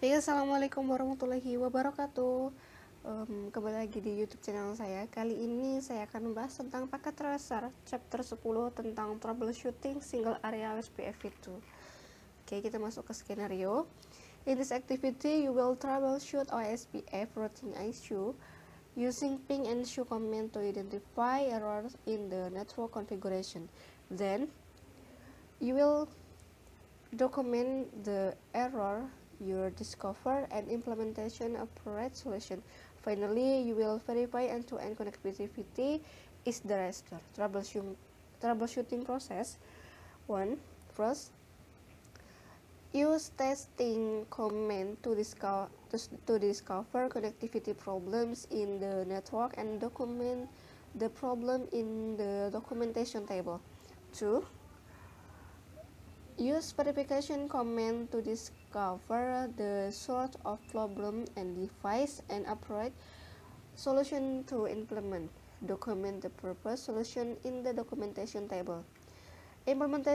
Baik, assalamualaikum warahmatullahi wabarakatuh. Kembali lagi di YouTube channel saya. Kali ini saya akan membahas tentang paket tracer chapter 10 tentang troubleshooting single area OSPF itu. Oke, kita masuk ke skenario. In this activity, you will troubleshoot OSPF routing issue using ping and show command to identify errors in the network configuration. Then, you will document the error you discover and implementation of right solution. Finally, you will verify end-to-end connectivity is the restore. Troubleshooting process. 1. First, use testing command to discover connectivity problems in the network and document the problem in the documentation table. 2. Use verification command to discover the source of problem and devise an appropriate solution to implement. Document the proposed solution in the documentation table. Implement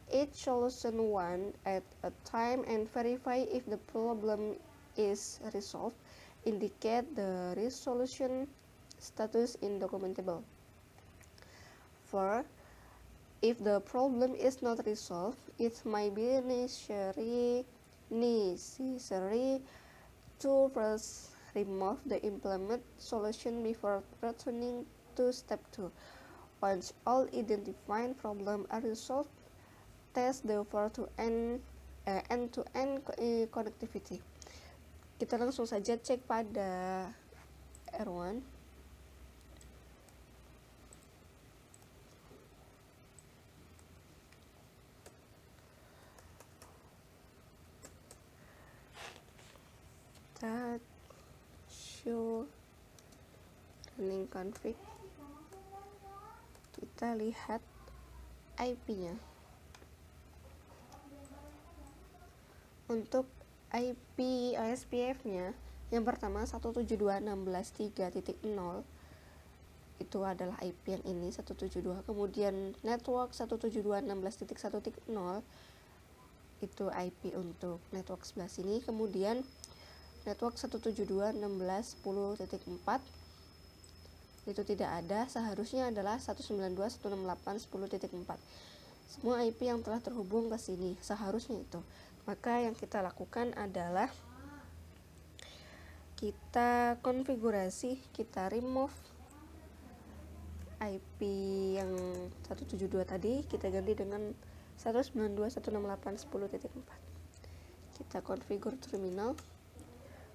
each solution one at a time and verify if the problem is resolved. Indicate the resolution status in document table. 4. If the problem is not resolved, it might be necessary to first remove the implement solution before returning to step 2. Once all identified problems are resolved, test the end-to-end connectivity. Kita langsung saja cek pada R1. Kita show running config, kita lihat IP-nya. Untuk IP OSPF-nya, yang pertama 172.16.3.0 itu adalah IP yang ini 172. Kemudian network 172.16.1.0 itu IP untuk network sebelah sini. Kemudian network 172.16.10.4 itu tidak ada, seharusnya adalah 192.168.10.4. Semua IP yang telah terhubung ke sini seharusnya itu. Maka yang kita lakukan adalah kita konfigurasi, kita remove IP yang 172 tadi, kita ganti dengan 192.168.10.4. Kita konfigur terminal.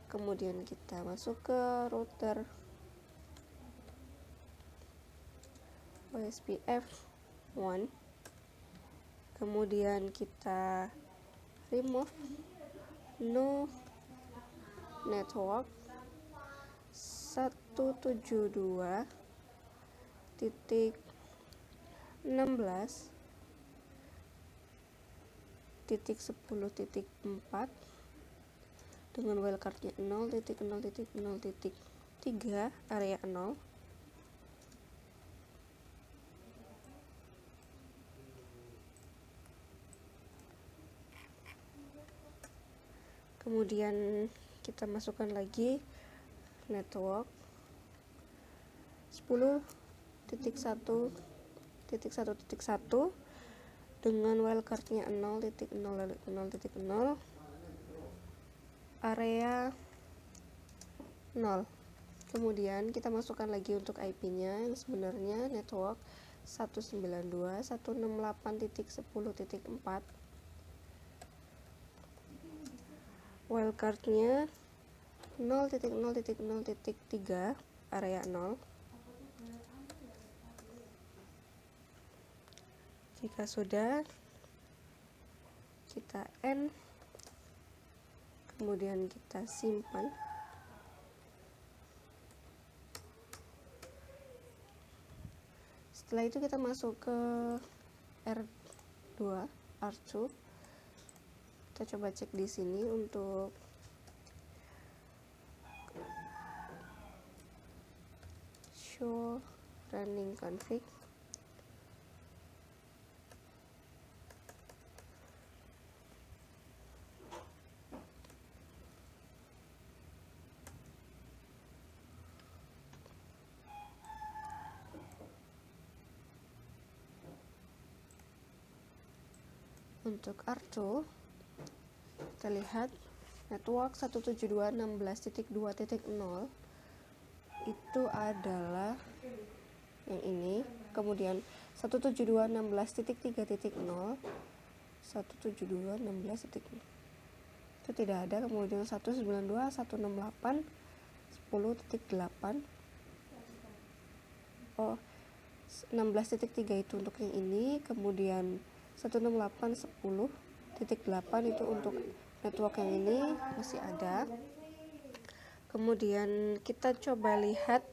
Kemudian kita masuk ke router OSPF 1. Kemudian kita remove no network 172.16.10.4 dengan wildcardnya 0.0.0.3 area 0. Kemudian kita masukkan lagi network 10.1.1.1 dengan wildcardnya 0.0.0.0 area 0. Kemudian kita masukkan lagi untuk IP-nya yang sebenarnya network 192.168.10.4. Wildcardnya 0.0.0.3 area 0. Jika sudah, kita end, kemudian kita simpan. Setelah itu kita masuk ke R2. Kita coba cek di sini untuk show running config. Untuk R2 kita lihat network 172.16.2.0 itu adalah yang ini, kemudian 172.16.3.0 172.16. itu tidak ada, kemudian 192.168.10.8. 16.3 itu untuk yang ini, kemudian 168.10.8 itu untuk network yang ini masih ada. Kemudian kita coba lihat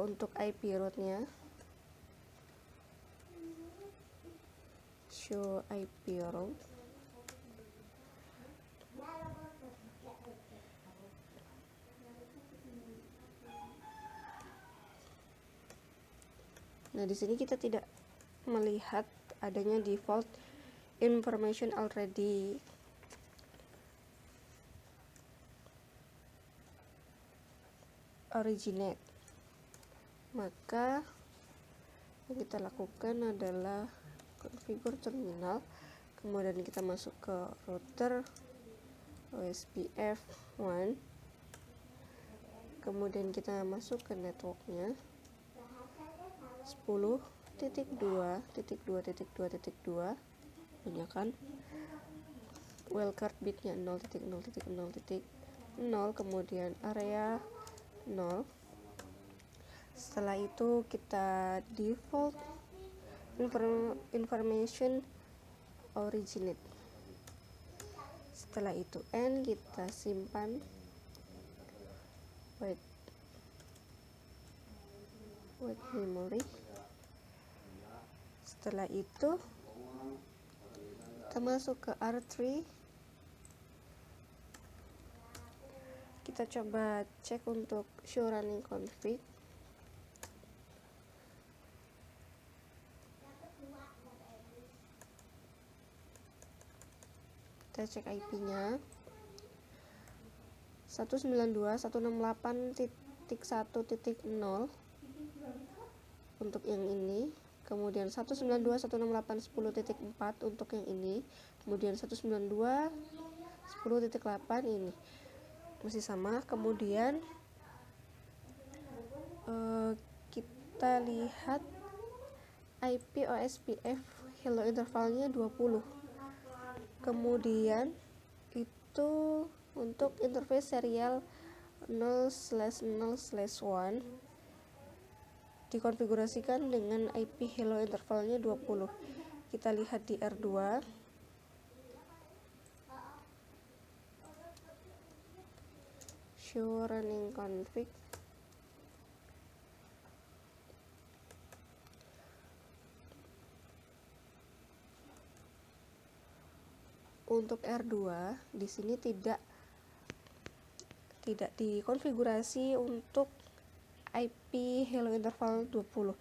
untuk IP route-nya, show IP route. Nah, di sini kita tidak melihat adanya default information already originate. Maka yang kita lakukan adalah configure terminal, kemudian kita masuk ke router OSPF1, kemudian kita masuk ke networknya 10.2.2.2.2, gunakan wildcard bitnya 0.0.0.0, kemudian area 0. Setelah itu kita default information originate. Setelah itu N, kita simpan wait memory. Setelah itu kita masuk ke R3. Kita coba cek untuk show running config. Kita cek IP-nya 192.168.1.0 untuk yang ini, kemudian 192.168.10.4 untuk yang ini, kemudian 192.10.8 ini masih sama. Kemudian kita lihat IP OSPF hello intervalnya 20. Kemudian itu untuk interface serial 0/0/1 dikonfigurasikan dengan IP hello intervalnya 20. Kita lihat di R2. Show running config. Untuk R2 di sini tidak dikonfigurasi untuk IP hello interval 20.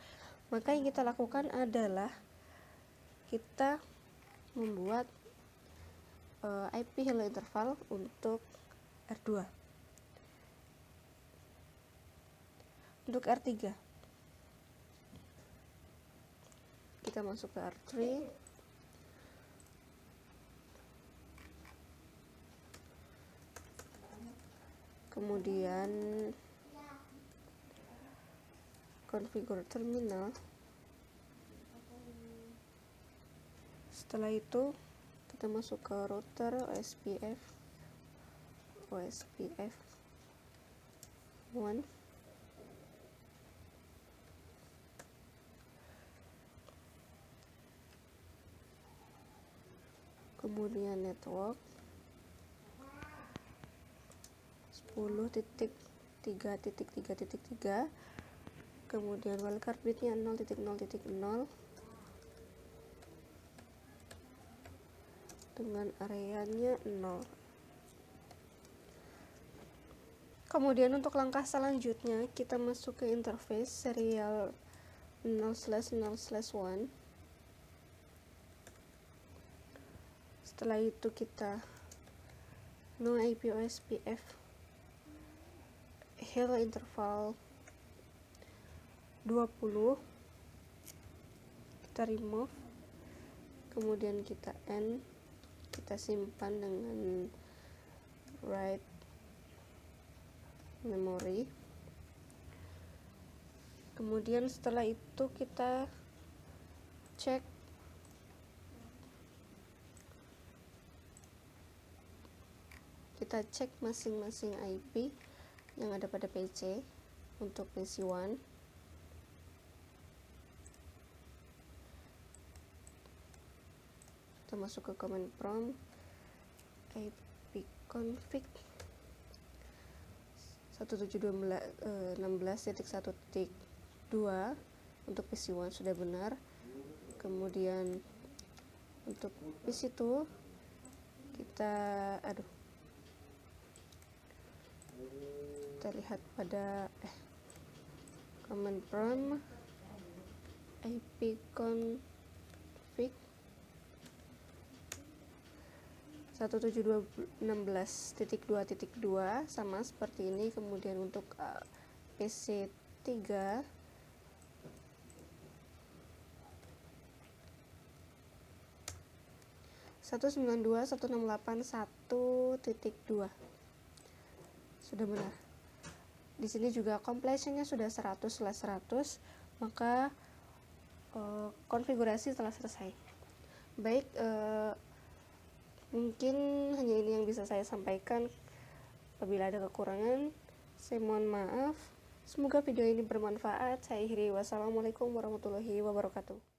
Maka yang kita lakukan adalah kita membuat IP hello interval untuk R2. Untuk R3 kita masuk ke R3, kemudian configure terminal. Setelah itu kita masuk ke router OSPF1, kemudian network 10.3.3.3, kemudian wildcard bitnya 0.0.0 dengan areanya 0. Kemudian untuk langkah selanjutnya kita masuk ke interface serial 0/0/1. Setelah itu kita no IP OSPF hello interval 20, kita remove. kemudian kita end, kita simpan dengan write memory. Kemudian setelah itu kita cek masing-masing IP yang ada pada PC. Untuk PC1 kita masuk ke command prompt ipconfig 172.16.1.2 untuk PC1 sudah benar. Kemudian untuk PC2 kita lihat pada command prompt ipconfig 172.16.2.2 sama seperti ini. Kemudian untuk PC3 192.168.1.2 sudah benar. Di sini juga completionnya sudah 100/100, maka konfigurasi telah selesai. Baik, mungkin hanya ini yang bisa saya sampaikan. Apabila ada kekurangan, saya mohon maaf. Semoga video ini bermanfaat. Saya akhiri. Wassalamualaikum warahmatullahi wabarakatuh.